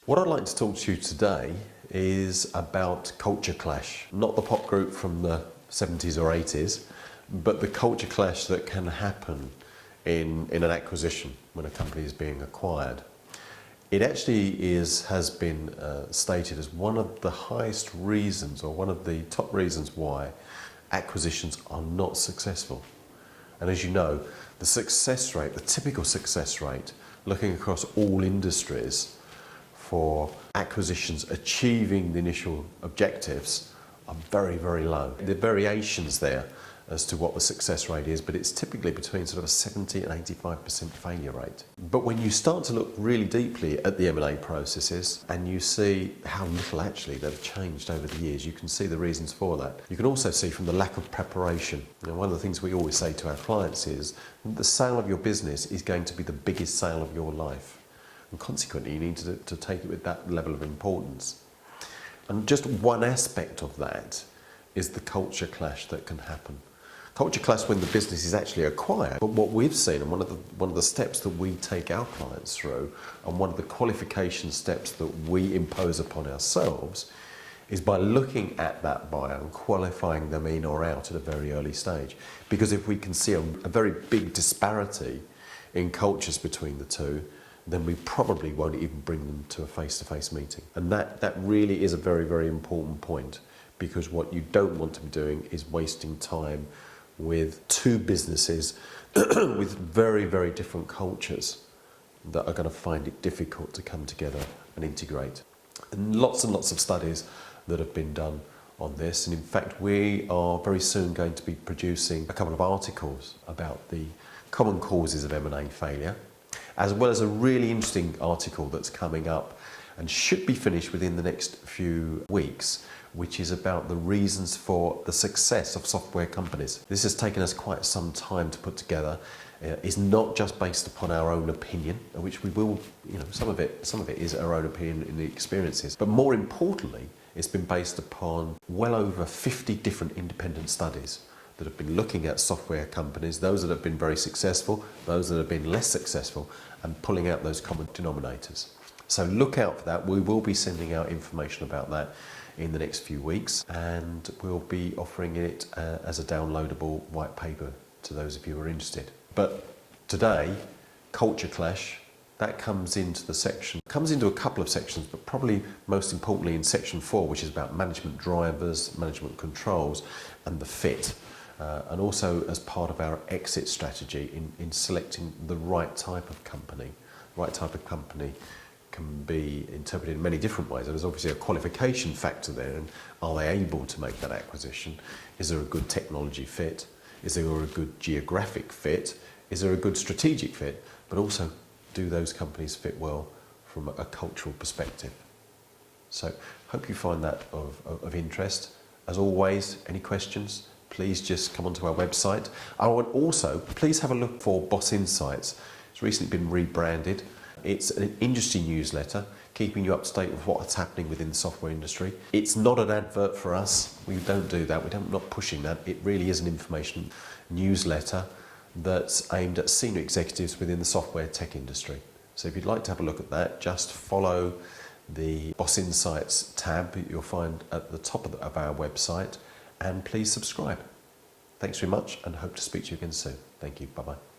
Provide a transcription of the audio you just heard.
What I'd like to talk to you today is about Culture Clash. Not the pop group from the 70s or 80s, but the culture clash that can happen in an acquisition when a company is being acquired. It actually has been stated as one of the highest reasons, or one of the top reasons why acquisitions are not successful. And as you know, the success rate, the typical success rate, looking across all industries for acquisitions achieving the initial objectives are very, very low. The variations there as to what the success rate is, but it's typically between sort of a 70 and 85% failure rate. But when you start to look really deeply at the M&A processes and you see how little actually they've changed over the years, you can see the reasons for that. You can also see from the lack of preparation. You know, one of the things we always say to our clients is the sale of your business is going to be the biggest sale of your life. And consequently, you need to take it with that level of importance. And just one aspect of that is the culture clash that can happen. Culture clash when the business is actually acquired. But what we've seen, and one of the steps that we take our clients through, and one of the qualification steps that we impose upon ourselves, is by looking at that buyer and qualifying them in or out at a very early stage. Because if we can see a very big disparity in cultures between the two, then we probably won't even bring them to a face-to-face meeting. And that really is a very, very important point, because what you don't want to be doing is wasting time with two businesses with very, very different cultures that are going to find it difficult to come together and integrate. And lots of studies that have been done on this, and in fact we are very soon going to be producing a couple of articles about the common causes of M&A failure, as well as a really interesting article that's coming up and should be finished within the next few weeks, which is about the reasons for the success of software companies. This has taken us quite some time to put together. It's not just based upon our own opinion, which we will, some of it is our own opinion in the experiences, but more importantly, it's been based upon well over 50 different independent studies that have been looking at software companies, those that have been very successful, those that have been less successful, and pulling out those common denominators. So look out for that. We will be sending out information about that in the next few weeks, and we'll be offering it as a downloadable white paper to those of you who are interested. But today, Culture Clash, that comes into a couple of sections, but probably most importantly in section 4, which is about management drivers, management controls, and the fit. And also as part of our exit strategy in selecting the right type of company. The right type of company can be interpreted in many different ways. There's obviously a qualification factor there, and are they able to make that acquisition? Is there a good technology fit? Is there a good geographic fit? Is there a good strategic fit? But also, do those companies fit well from a cultural perspective? So, hope you find that of interest. As always, any questions, please just come onto our website. I would also, please have a look for Boss Insights. It's recently been rebranded. It's an industry newsletter, keeping you up to date with what's happening within the software industry. It's not an advert for us. We don't do that. We're not pushing that. It really is an information newsletter that's aimed at senior executives within the software tech industry. So if you'd like to have a look at that, just follow the Boss Insights tab that you'll find at the top of our website, and please subscribe. Thanks very much, and hope to speak to you again soon. Thank you. Bye-bye.